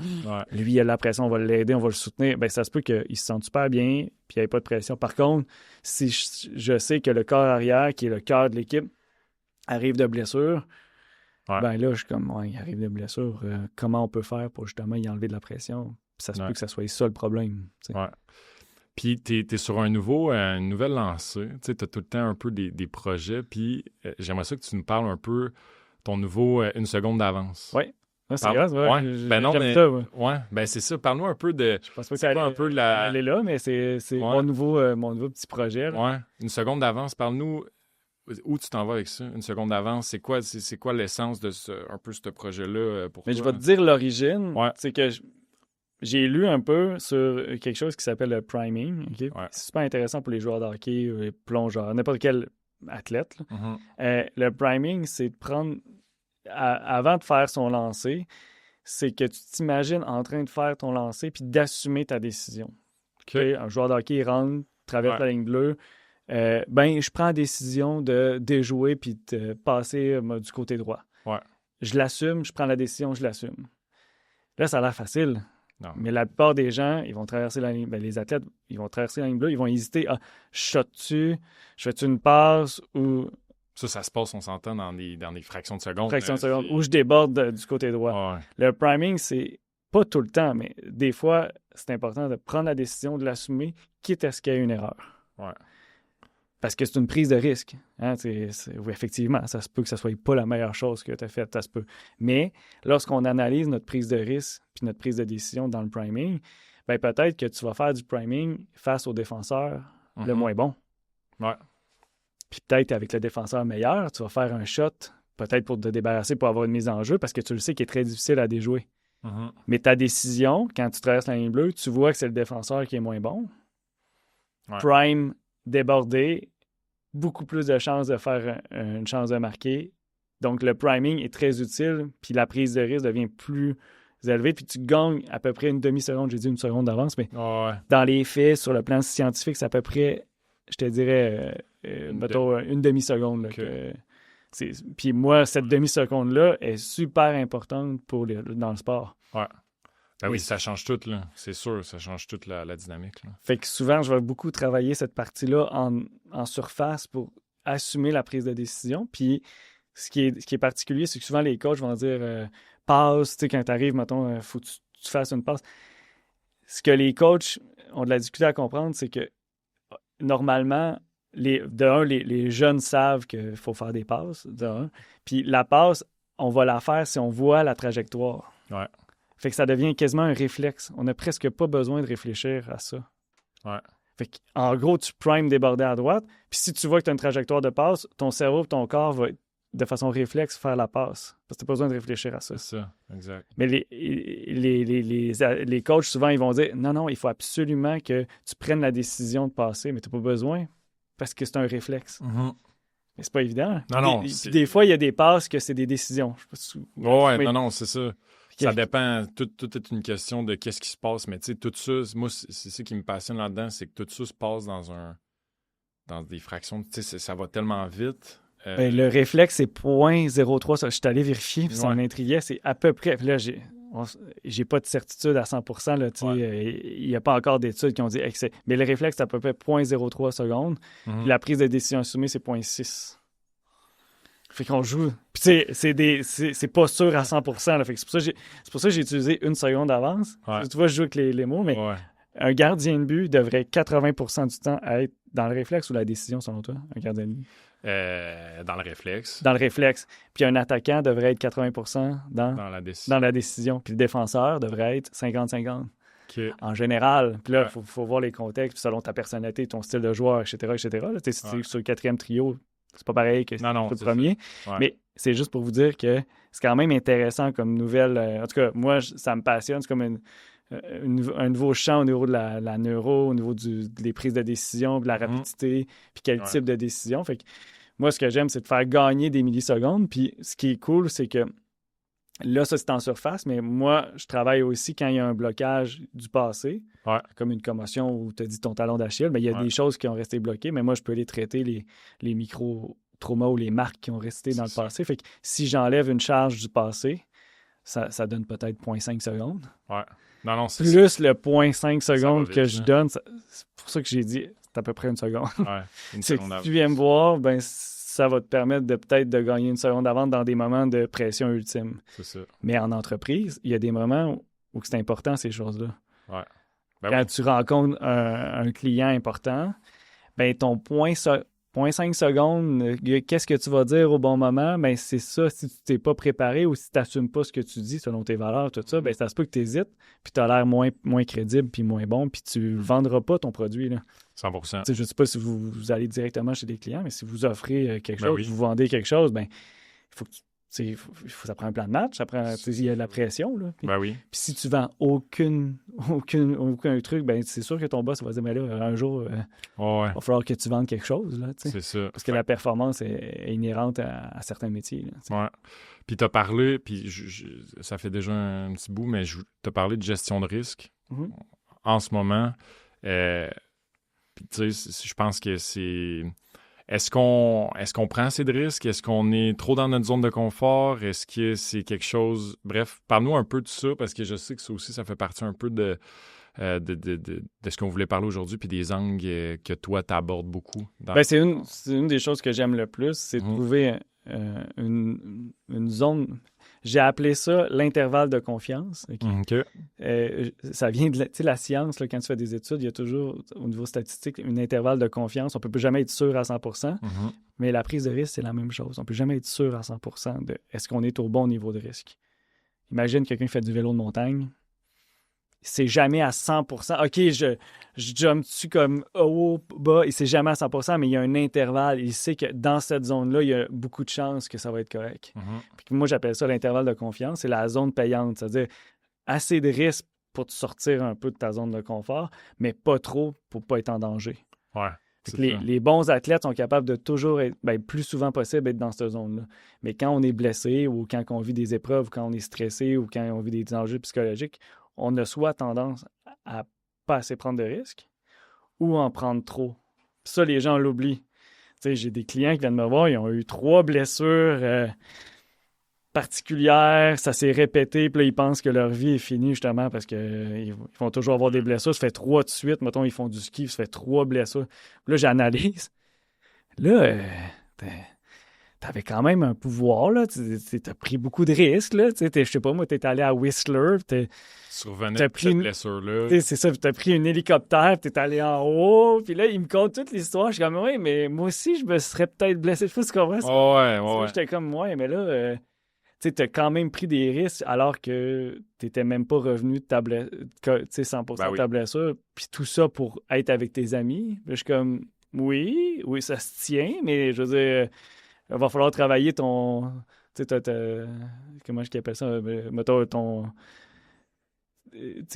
lui, il a de la pression, on va l'aider, on va le soutenir. Ben, ça se peut qu'il se sente super bien, puis il n'y ait pas de pression. Par contre, si je sais que le corps arrière, qui est le cœur de l'équipe, arrive de blessure, ben là, je suis comme, il arrive de blessure. Comment on peut faire pour justement y enlever de la pression? Puis ça se peut que ça soit ça le problème. Puis, tu es sur une nouvelle lancée. Tu as tout le temps un peu des projets. Puis, j'aimerais ça que tu nous parles un peu ton nouveau Une seconde d'avance. Oui. C'est grave, c'est ça. Parle-nous un peu de... Je pense pas que ça elle est là, mais c'est mon nouveau petit projet. Une seconde d'avance. Parle-nous où tu t'en vas avec ça. Une seconde d'avance, c'est quoi l'essence de un peu ce projet-là pour toi? Mais je vais te dire l'origine. C'est que... J'ai lu un peu sur quelque chose qui s'appelle le priming. Okay? C'est super intéressant pour les joueurs de hockey, les plongeurs, n'importe quel athlète. Le priming, c'est de prendre... avant de faire son lancer, c'est que tu t'imagines en train de faire ton lancer puis d'assumer ta décision. Okay? Un joueur de hockey, il rentre, traverse la ligne bleue. Je prends la décision de déjouer puis de passer du côté droit. Je l'assume, je prends la décision, je l'assume. Là, ça a l'air facile. Non. Mais la plupart des gens, ils vont traverser la ligne. Les athlètes, ils vont traverser la ligne bleue, ils vont hésiter. Je shot-tu? Je fais-tu une passe? Ou... Ça se passe, on s'entend, dans des fractions de secondes. Ou je déborde du côté droit. Le priming, c'est pas tout le temps, mais des fois, c'est important de prendre la décision, de l'assumer, quitte à ce qu'il y ait une erreur. Parce que c'est une prise de risque. Hein? Oui, effectivement, ça se peut que ça ne soit pas la meilleure chose que tu as faite, ça se peut. Mais lorsqu'on analyse notre prise de risque puis notre prise de décision dans le priming, peut-être que tu vas faire du priming face au défenseur le moins bon. Puis peut-être avec le défenseur meilleur, tu vas faire un shot, peut-être pour te débarrasser, pour avoir une mise en jeu, parce que tu le sais qu'il est très difficile à déjouer. Mais ta décision, quand tu traverses la ligne bleue, tu vois que c'est le défenseur qui est moins bon. Prime débordé, beaucoup plus de chances de faire une chance de marquer. Donc, le priming est très utile, puis la prise de risque devient plus élevée, puis tu gagnes à peu près une demi-seconde. J'ai dit une seconde d'avance, mais dans les faits, sur le plan scientifique, c'est à peu près, je te dirais, mettons, une demi-seconde. Puis moi, cette demi-seconde-là est super importante dans le sport. Oui, ça change tout, là. C'est sûr, ça change toute la dynamique. Là. Fait que souvent, je vais beaucoup travailler cette partie-là en surface pour assumer la prise de décision. Puis, ce qui est particulier, c'est que souvent, les coachs vont dire passe, tu sais, quand tu arrives, mettons, faut que tu fasses une passe. Ce que les coachs ont de la difficulté à comprendre, c'est que normalement, les jeunes savent qu'il faut faire des passes, puis la passe, on va la faire si on voit la trajectoire. Fait que ça devient quasiment un réflexe. On n'a presque pas besoin de réfléchir à ça. Fait qu'en gros, tu primes déborder à droite, puis si tu vois que tu as une trajectoire de passe, ton cerveau et ton corps va, de façon réflexe, faire la passe. Parce que tu n'as pas besoin de réfléchir à ça. C'est ça, exact. Mais les coachs, souvent, ils vont dire « Non, il faut absolument que tu prennes la décision de passer, mais tu n'as pas besoin, parce que c'est un réflexe. » Mais c'est pas évident. Non, des fois, il y a des passes que c'est des décisions. Non, c'est ça. Ça dépend. Tout est une question de qu'est-ce qui se passe. Mais tu sais, tout ça, moi, c'est ça qui me passionne là-dedans, c'est que tout ça se passe dans des fractions. Tu sais, ça va tellement vite. Le réflexe, c'est 0.03. Je suis allé vérifier, puis ça m'intriguait. C'est à peu près... Puis là, j'ai pas de certitude à 100%. Là, il n'y a pas encore d'études qui ont dit excès. Mais le réflexe, c'est à peu près 0.03 secondes. Puis la prise de décision assumée, c'est 0.6. Fait qu'on joue. Puis c'est pas sûr à 100%. Là. Fait que c'est pour ça que j'ai utilisé 1 seconde d'avance. Tu vois, je joue avec les mots, mais un gardien de but devrait 80% du temps être dans le réflexe ou la décision, selon toi, un gardien de but? Dans le réflexe. Dans le réflexe. Puis un attaquant devrait être 80% dans la décision. Puis le défenseur devrait être 50-50. Okay. En général. Puis là, il faut voir les contextes, selon ta personnalité, ton style de joueur, etc. Là, si tu es sur le 4e trio, c'est pas pareil que le premier. Mais c'est juste pour vous dire que c'est quand même intéressant comme nouvelle. En tout cas, moi, ça me passionne. C'est comme un nouveau champ au niveau de la neuro, au niveau des prises de décision, de la rapidité, puis quel type de décision. Fait que moi, ce que j'aime, c'est de faire gagner des millisecondes. Puis ce qui est cool, c'est que là, ça, c'est en surface, mais moi, je travaille aussi quand il y a un blocage du passé, comme une commotion où tu as dit ton talon d'Achille. Mais il y a des choses qui ont resté bloquées, mais moi, je peux les traiter, les micro-traumas ou les marques qui ont resté dans le passé. Fait que si j'enlève une charge du passé, ça donne peut-être 0.5 secondes. Ouais. Plus le 0.5 secondes que je donne, c'est pour ça que j'ai dit c'est à peu près 1 seconde. Si tu viens me voir, ben ça va te permettre de peut-être de gagner 1 seconde d'avance dans des moments de pression ultime. C'est ça. Mais en entreprise, il y a des moments où c'est important, ces choses-là. Ouais. Quand tu rencontres un client important, ben ton 0.5 secondes, qu'est-ce que tu vas dire au bon moment? Ben c'est ça, si tu t'es pas préparé ou si tu n'assumes pas ce que tu dis selon tes valeurs, tout ça, ben ça se peut que tu hésites, puis tu as l'air moins crédible, puis moins bon, puis tu ne vendras pas ton produit. Là. 100%. Je ne sais pas si vous allez directement chez des clients, mais si vous offrez quelque chose, vous vendez quelque chose, ben il faut ça prend un plan de match, il y a de la pression. Là. Puis si tu vends aucun truc, ben c'est sûr que ton boss va dire, mais là, un jour, il va falloir que tu vendes quelque chose. Là, c'est ça. Parce que la performance est inhérente à certains métiers. Là, puis tu as parlé, puis ça fait déjà un petit bout, mais tu as parlé de gestion de risque en ce moment. Puis tu sais, je pense que c'est... Est-ce qu'on prend assez de risques? Est-ce qu'on est trop dans notre zone de confort? Est-ce que c'est quelque chose... Bref, parle-nous un peu de ça, parce que je sais que ça aussi, ça fait partie un peu de ce qu'on voulait parler aujourd'hui, puis des angles que toi, tu abordes beaucoup. C'est une des choses que j'aime le plus, c'est de trouver une zone... J'ai appelé ça l'intervalle de confiance. Okay? Ça vient de la science. Là, quand tu fais des études, il y a toujours, au niveau statistique, un intervalle de confiance. On ne peut jamais être sûr à 100%, mais la prise de risque, c'est la même chose. On ne peut jamais être sûr à 100% de est-ce qu'on est au bon niveau de risque. Imagine quelqu'un qui fait du vélo de montagne. C'est jamais à 100%. OK, je jump dessus comme haut, bas, et c'est jamais à 100%, mais il y a un intervalle. Il sait que dans cette zone-là, il y a beaucoup de chances que ça va être correct. Puis moi, j'appelle ça l'intervalle de confiance. C'est la zone payante, c'est-à-dire assez de risques pour te sortir un peu de ta zone de confort, mais pas trop pour ne pas être en danger. Les bons athlètes sont capables de toujours être, plus souvent possible, être dans cette zone-là. Mais quand on est blessé ou quand on vit des épreuves, ou quand on est stressé ou quand on vit des enjeux psychologiques, on a soit tendance à pas assez prendre de risques ou en prendre trop. Puis ça, les gens l'oublient. J'ai des clients qui viennent me voir, ils ont eu 3 blessures particulières, ça s'est répété, puis là, ils pensent que leur vie est finie justement parce qu'ils vont toujours avoir des blessures. Ça fait 3 de suite, mettons, ils font du ski, ça fait 3 blessures. Puis là, j'analyse. Là, t'avais quand même un pouvoir, là. T'as pris beaucoup de risques, là. Je sais pas, moi, t'es allé à Whistler, tu revenais de cette blessure-là. C'est ça, t'as pris un hélicoptère, t'es allé en haut, puis là, il me compte toute l'histoire. Je suis comme, oui, mais moi aussi, je me serais peut-être blessé. Je sais pas si tu comprends. Ouais. J'étais comme, ouais, mais là, t'as quand même pris des risques alors que t'étais même pas revenu de ta 100% de ta blessure. Puis tout ça pour être avec tes amis. Là, je suis comme, oui, ça se tient, mais je veux dire... Il va falloir travailler ton... comment je appelle ça? Mettons,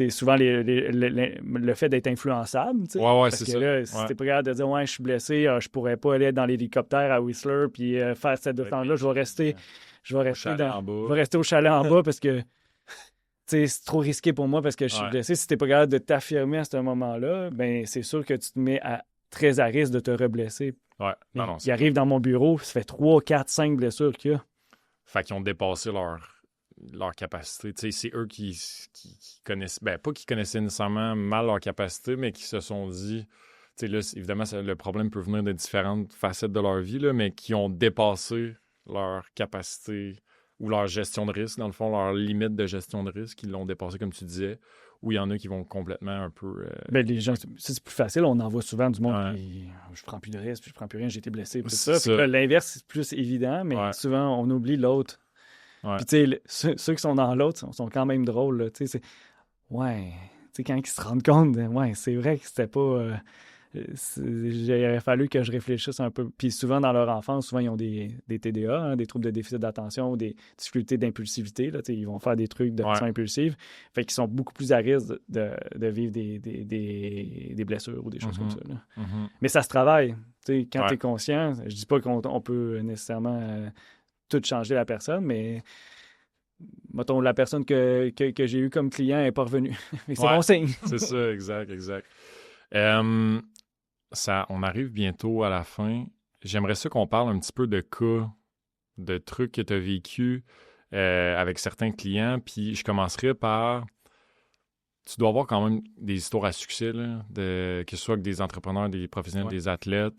souvent le fait d'être influençable. Ouais, parce c'est que ça. Là, si t'es pas capable de dire je suis blessé, je pourrais pas aller dans l'hélicoptère à Whistler puis faire cette défense-là, je vais rester au chalet en bas parce que c'est trop risqué pour moi parce que je suis blessé. Si t'es pas capable de t'affirmer à ce moment-là, ben c'est sûr que tu te mets très à risque de te reblesser. Ouais. Il arrive dans mon bureau, ça fait 3, 4, 5 blessures qu'il y a. Fait qu'ils ont dépassé leur capacité. T'sais, c'est eux qui connaissent... Ben, pas qui connaissaient nécessairement mal leur capacité, mais qui se sont dit... Là, évidemment, le problème peut venir de différentes facettes de leur vie, là, mais qui ont dépassé leur capacité ou leur gestion de risque, dans le fond, leur limite de gestion de risque, ils l'ont dépassé, comme tu disais, ou il y en a qui vont complètement un peu... les gens, c'est plus facile, on en voit souvent du monde qui je prends plus de risque, puis je prends plus rien, j'ai été blessé, puis ça. Puis là, l'inverse, c'est plus évident, mais souvent, on oublie l'autre. Puis tu sais, ceux qui sont dans l'autre sont quand même drôles, tu sais, quand ils se rendent compte, c'est vrai que c'était pas... il aurait fallu que je réfléchisse un peu. Puis souvent, dans leur enfance, souvent, ils ont des TDA, des troubles de déficit d'attention ou des difficultés d'impulsivité. Là, ils vont faire des trucs de façon impulsive. Fait qu'ils sont beaucoup plus à risque de vivre des blessures ou des choses comme ça. Là. Mais ça se travaille. Quand tu es conscient, je dis pas qu'on peut nécessairement tout changer la personne, mais mettons, la personne que j'ai eue comme client n'est pas revenue. C'est bon signe. C'est ça, exact. On arrive bientôt à la fin. J'aimerais ça qu'on parle un petit peu de cas, de trucs que tu as vécu avec certains clients. Puis je commencerai par... Tu dois avoir quand même des histoires à succès, là, que ce soit avec des entrepreneurs, des professionnels, des athlètes,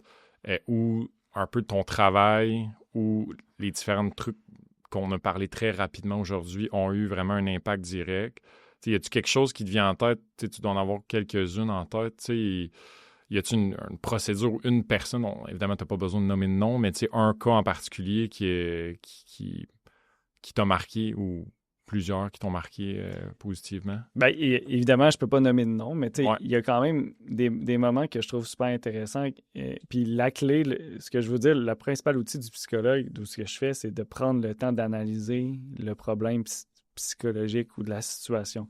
ou un peu de ton travail, ou les différents trucs qu'on a parlé très rapidement aujourd'hui ont eu vraiment un impact direct. Y a-tu quelque chose qui te vient en tête? Tu dois en avoir quelques-unes en tête. Y a-tu une procédure ou une personne? Évidemment, tu n'as pas besoin de nommer de nom, mais un cas en particulier qui t'a marqué ou plusieurs qui t'ont marqué positivement? Bien, évidemment, je ne peux pas nommer de nom, mais il y a quand même des moments que je trouve super intéressants. Puis la clé, ce que je veux dire, le principal outil du psychologue, ce que je fais, c'est de prendre le temps d'analyser le problème psychologique ou de la situation.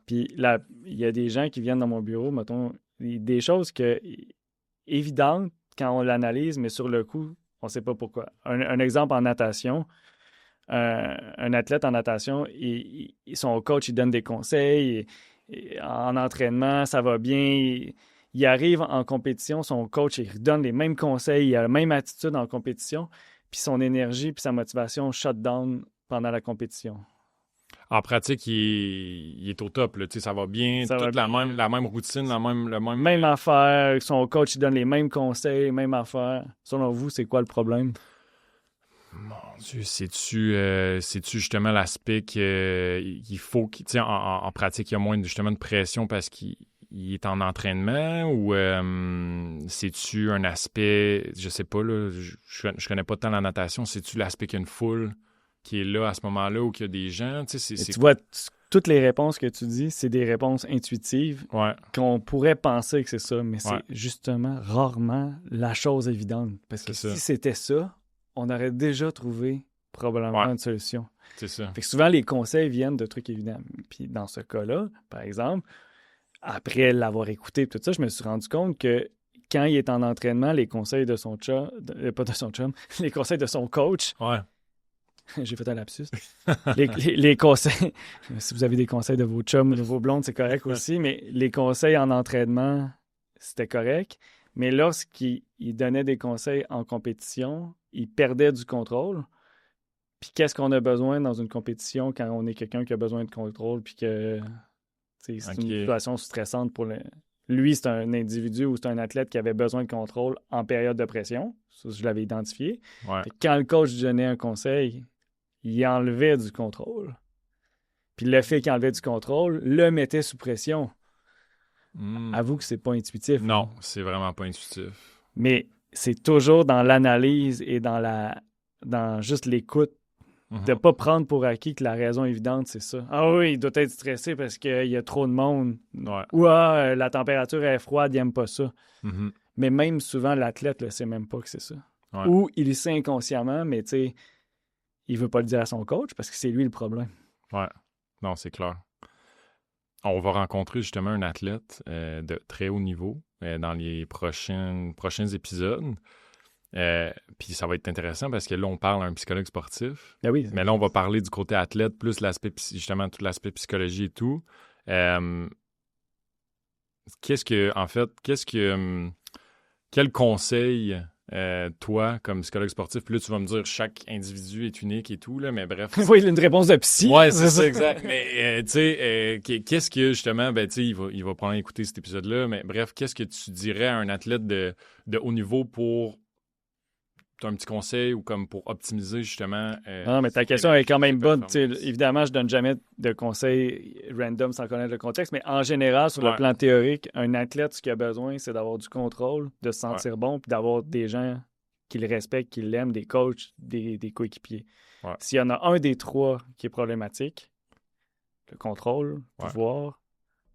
Puis là, il y a des gens qui viennent dans mon bureau, mettons, des choses évidentes quand on l'analyse, mais sur le coup, on ne sait pas pourquoi. Un exemple en natation, un athlète en natation, son coach, il donne des conseils, en entraînement, ça va bien, il arrive en compétition, son coach, il donne les mêmes conseils, il a la même attitude en compétition, puis son énergie puis sa motivation shut down pendant la compétition. En pratique, il est au top. Là. Ça va bien. La même routine, le même... Même affaire. Son coach, il donne les mêmes conseils, même affaire. Selon vous, c'est quoi le problème? Mon Dieu, c'est-tu justement l'aspect qu'il faut... En pratique, il y a moins justement de pression parce qu'il est en entraînement ou c'est-tu un aspect... Je sais pas, là, je connais pas tant la natation. C'est-tu l'aspect qu'il y a une foule qui est là à ce moment-là ou qu'il y a des gens, tu vois, toutes les réponses que tu dis, c'est des réponses intuitives qu'on pourrait penser que c'est ça, mais c'est justement rarement la chose évidente. Parce que si c'était ça, on aurait déjà trouvé probablement une solution. C'est ça. Fait que souvent, les conseils viennent de trucs évidents. Puis dans ce cas-là, par exemple, après l'avoir écouté tout ça, je me suis rendu compte que quand il est en entraînement, les conseils de son chum, pas de son chum, les conseils de son coach... J'ai fait un lapsus. les conseils, si vous avez des conseils de vos chums, de vos blondes, c'est correct aussi, mais les conseils en entraînement, c'était correct. Mais lorsqu'il donnait des conseils en compétition, il perdait du contrôle. Puis qu'est-ce qu'on a besoin dans une compétition quand on est quelqu'un qui a besoin de contrôle puis que c'est une situation stressante pour lui, c'est un individu ou c'est un athlète qui avait besoin de contrôle en période de pression. Ça, je l'avais identifié. Quand le coach donnait un conseil, il enlevait du contrôle. Puis le fait qu'il enlevait du contrôle le mettait sous pression. Avoue que c'est pas intuitif. Non, c'est vraiment pas intuitif. Mais c'est toujours dans l'analyse et dans juste l'écoute. De pas prendre pour acquis que la raison évidente, c'est ça. Ah oui, il doit être stressé parce qu'il y a trop de monde. Ou la température est froide, il aime pas ça. Mais même souvent, l'athlète ne sait même pas que c'est ça. Ou il le sait inconsciemment, mais tu sais, il veut pas le dire à son coach parce que c'est lui le problème. Ouais. Non, c'est clair. On va rencontrer justement un athlète de très haut niveau dans les prochains épisodes. Puis ça va être intéressant parce que là, on parle à un psychologue sportif. Ah oui. Mais là, on va parler du côté athlète, plus justement tout l'aspect psychologie et tout. Quel conseil, toi, comme psychologue sportif, puis là, tu vas me dire chaque individu est unique et tout, là, mais bref. Oui, une réponse de psy. Ouais, c'est ça, exact. Mais, tu sais, qu'est-ce que, justement, ben, tu sais, il va probablement écouter cet épisode-là, mais bref, qu'est-ce que tu dirais à un athlète de haut niveau pour un petit conseil ou comme pour optimiser justement... non, mais ta question est quand même bonne. Évidemment, je donne jamais de conseils random sans connaître le contexte, mais en général, sur le plan théorique, un athlète, ce qu'il a besoin, c'est d'avoir du contrôle, de se sentir bon, puis d'avoir des gens qui le respectent, qui l'aiment, des coachs, des coéquipiers. Ouais. S'il y en a un des trois qui est problématique, le contrôle, le pouvoir,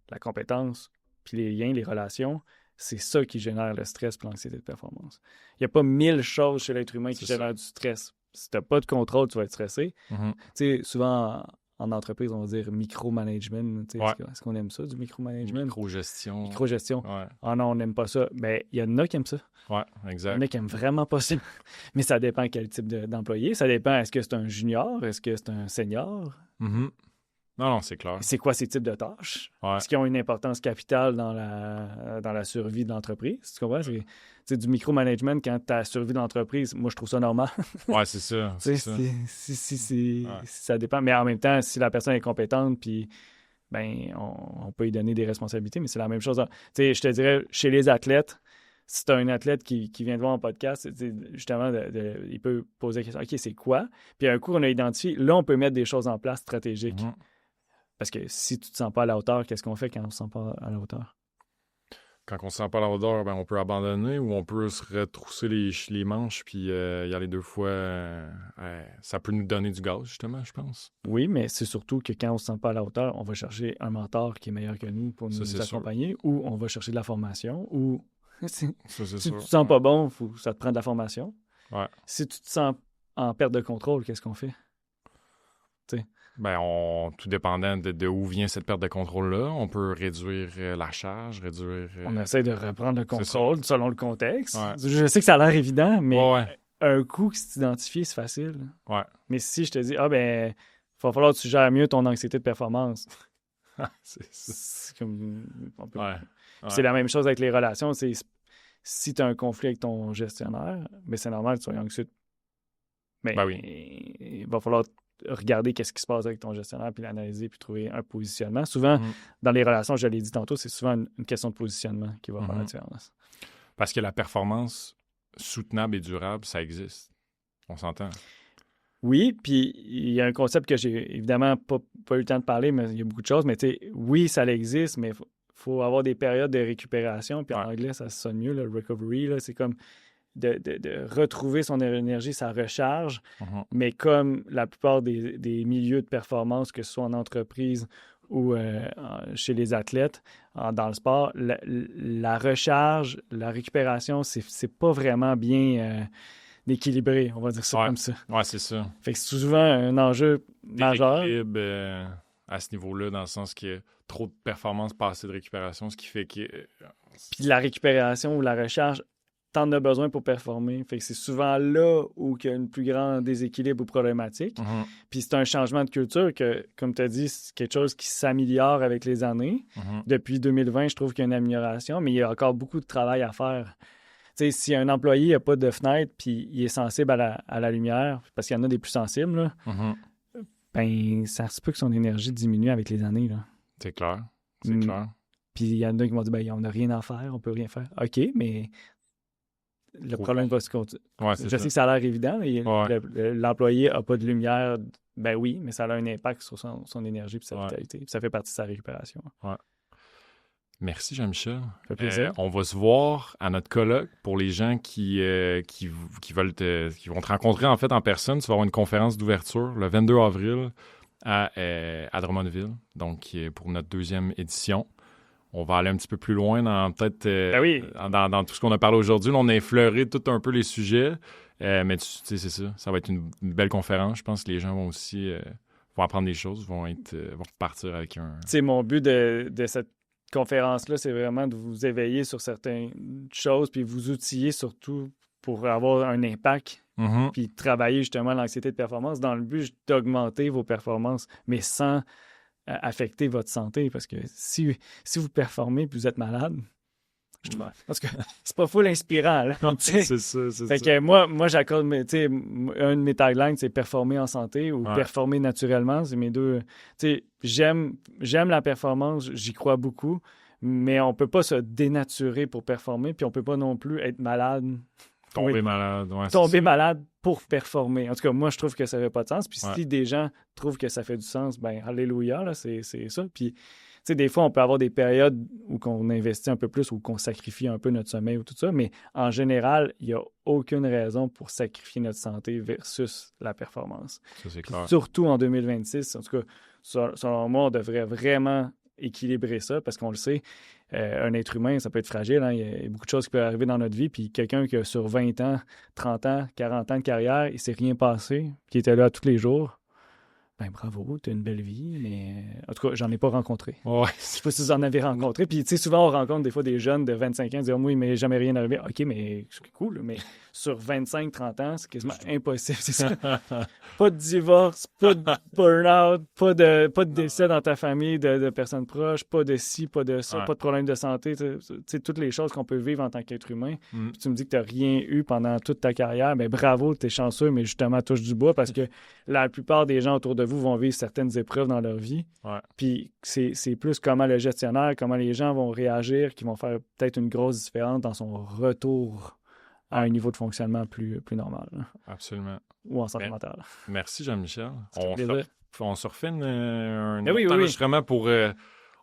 la compétence, puis les liens, les relations, c'est ça qui génère le stress et l'anxiété de performance. Il n'y a pas 1000 choses chez l'être humain qui génèrent du stress. Si tu n'as pas de contrôle, tu vas être stressé. Mm-hmm. Tu sais, souvent, en entreprise, on va dire micromanagement. Est-ce qu'on aime ça, du micromanagement? Microgestion. Ouais. Ah non, on n'aime pas ça. Ben, il y en a qui aiment ça. Oui, exact. Il y en a qui n'aiment vraiment pas ça. Mais ça dépend quel type d'employé. Ça dépend, est-ce que c'est un junior? Est-ce que c'est un senior? Mm-hmm. Non, c'est clair. C'est quoi ces types de tâches? Ouais. Est-ce qu'ils ont une importance capitale dans la survie de l'entreprise? Tu comprends? C'est du micromanagement quand tu as la survie de l'entreprise. Moi, je trouve ça normal. Ouais, c'est ça. Ça dépend. Mais en même temps, si la personne est compétente, puis ben, on peut lui donner des responsabilités, mais c'est la même chose. Je te dirais, chez les athlètes, si tu as un athlète qui vient de voir un podcast, justement, il peut poser la question, OK, c'est quoi? Puis un coup, on a identifié, là, on peut mettre des choses en place stratégiques. Mm-hmm. Parce que si tu ne te sens pas à la hauteur, qu'est-ce qu'on fait quand on ne se sent pas à la hauteur? Quand on ne se sent pas à la hauteur, ben, on peut abandonner ou on peut se retrousser les manches puis y aller 2 fois. Ça peut nous donner du gaz, justement, je pense. Oui, mais c'est surtout que quand on ne se sent pas à la hauteur, on va chercher un mentor qui est meilleur que nous pour nous accompagner sûr. Ou on va chercher de la formation ou si tu ne te sens pas bon, ça te prend de la formation. Ouais. Si tu te sens en perte de contrôle, qu'est-ce qu'on fait? T'sais. Ben, tout dépendant de où vient cette perte de contrôle-là, on peut réduire la charge, On essaie de reprendre le contrôle selon le contexte. Ouais. Je sais que ça a l'air évident, mais un coup qui s'identifie, c'est facile. Ouais. Mais si je te dis, il va falloir que tu gères mieux ton anxiété de performance. c'est comme... C'est la même chose avec les relations. Si tu as un conflit avec ton gestionnaire, ben c'est normal que tu sois anxieux. Mais il va falloir regarder qu'est-ce qui se passe avec ton gestionnaire, puis l'analyser, puis trouver un positionnement. Souvent, dans les relations, je l'ai dit tantôt, c'est souvent une question de positionnement qui va faire la différence. Parce que la performance soutenable et durable, ça existe. On s'entend. Oui, puis il y a un concept que j'ai évidemment pas eu le temps de parler, mais il y a beaucoup de choses. Mais tu sais, oui, ça existe, mais il faut avoir des périodes de récupération. Puis en anglais, ça sonne mieux, le recovery. Là, c'est comme de retrouver son énergie, sa recharge. Mais comme la plupart des milieux de performance, que ce soit en entreprise ou chez les athlètes, dans le sport, la recharge, la récupération, c'est pas vraiment bien équilibré, on va dire ça comme ça. Ouais, c'est ça. Fait que c'est souvent un enjeu majeur. L'équilibre à ce niveau-là, dans le sens qu'il y a trop de performance, pas assez de récupération, ce qui fait que... Puis la récupération ou la recharge, t'en as besoin pour performer. Fait que c'est souvent là où il y a un plus grand déséquilibre ou problématique. Puis c'est un changement de culture que, comme tu as dit, c'est quelque chose qui s'améliore avec les années. Depuis 2020, je trouve qu'il y a une amélioration, mais il y a encore beaucoup de travail à faire. Tu sais, si un employé n'a pas de fenêtre puis il est sensible à la lumière, parce qu'il y en a des plus sensibles, là, ben ça se peut que son énergie diminue avec les années. Là. C'est clair. C'est clair. Puis il y en a qui vont dire, ben on n'a rien à faire, on peut rien faire. OK, mais... Le problème va se continuer. Ouais, je sais que ça a l'air évident. L'employé n'a pas de lumière. Ben oui, mais ça a un impact sur son énergie et sa vitalité. Puis ça fait partie de sa récupération. Ouais. Merci, Jean-Michel. Ça fait plaisir. On va se voir à notre colloque pour les gens qui vont te rencontrer en fait en personne. Tu vas avoir une conférence d'ouverture le 22 avril à Drummondville, donc pour notre 2e édition. On va aller un petit peu plus loin dans peut-être dans tout ce qu'on a parlé aujourd'hui. Là, on a effleuré tout un peu les sujets, mais tu sais, c'est ça. Ça va être une belle conférence. Je pense que les gens vont aussi vont apprendre des choses, vont repartir avec un... Tu sais, mon but de cette conférence-là, c'est vraiment de vous éveiller sur certaines choses, puis vous outiller surtout pour avoir un impact, puis travailler justement l'anxiété de performance dans le but d'augmenter vos performances, mais sans affecter votre santé, parce que si vous performez puis vous êtes malade, parce que c'est pas full inspirant, là. C'est ça. Fait que moi j'accorde, un de mes taglines, c'est performer en santé ou performer naturellement. C'est mes deux. J'aime la performance, j'y crois beaucoup, mais on peut pas se dénaturer pour performer, puis on peut pas non plus être malade. Tomber malade. Tomber malade pour performer. En tout cas, moi, je trouve que ça fait pas de sens. Puis si des gens trouvent que ça fait du sens, ben alléluia, là, c'est ça. Puis des fois, on peut avoir des périodes où on investit un peu plus ou qu'on sacrifie un peu notre sommeil ou tout ça, mais en général, il n'y a aucune raison pour sacrifier notre santé versus la performance. Ça, c'est clair. Surtout en 2026. En tout cas, selon moi, on devrait vraiment équilibrer ça parce qu'on le sait, un être humain, ça peut être fragile. Hein? Il y a beaucoup de choses qui peuvent arriver dans notre vie. Puis quelqu'un qui a sur 20 ans, 30 ans, 40 ans de carrière, il ne s'est rien passé, qui était là tous les jours, ben bravo, tu as une belle vie, mais en tout cas, j'en ai pas rencontré. Ouais. Je sais pas si vous en avez rencontré. Puis, tu sais, souvent, on rencontre des fois des jeunes de 25 ans qui disent « Moi, il m'est jamais rien arrivé. » OK, mais c'est cool, mais sur 25-30 ans, c'est quasiment impossible, c'est ça. Pas de divorce, pas de burn-out, pas de décès dans ta famille de personnes proches, pas de ci, pas de ça, pas de problème de santé. Tu sais, toutes les choses qu'on peut vivre en tant qu'être humain. Puis tu me dis que tu n'as rien eu pendant toute ta carrière, bien bravo, tu es chanceux, mais justement, touche du bois parce que la plupart des gens autour de vous vont vivre certaines épreuves dans leur vie. Puis c'est plus comment le gestionnaire, comment les gens vont réagir qui vont faire peut-être une grosse différence dans son retour à un niveau de fonctionnement plus normal. Là. Absolument. Ou en santé mentale. Merci, Jean-Michel. On se refait un enregistrement pour...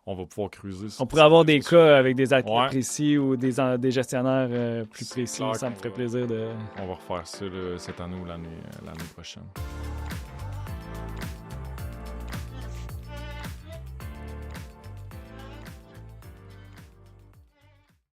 on va pouvoir creuser. On pourrait avoir des cas avec des athlètes précis ou des gestionnaires plus précis. Ça me ferait plaisir de... On va refaire ça cette année ou l'année prochaine.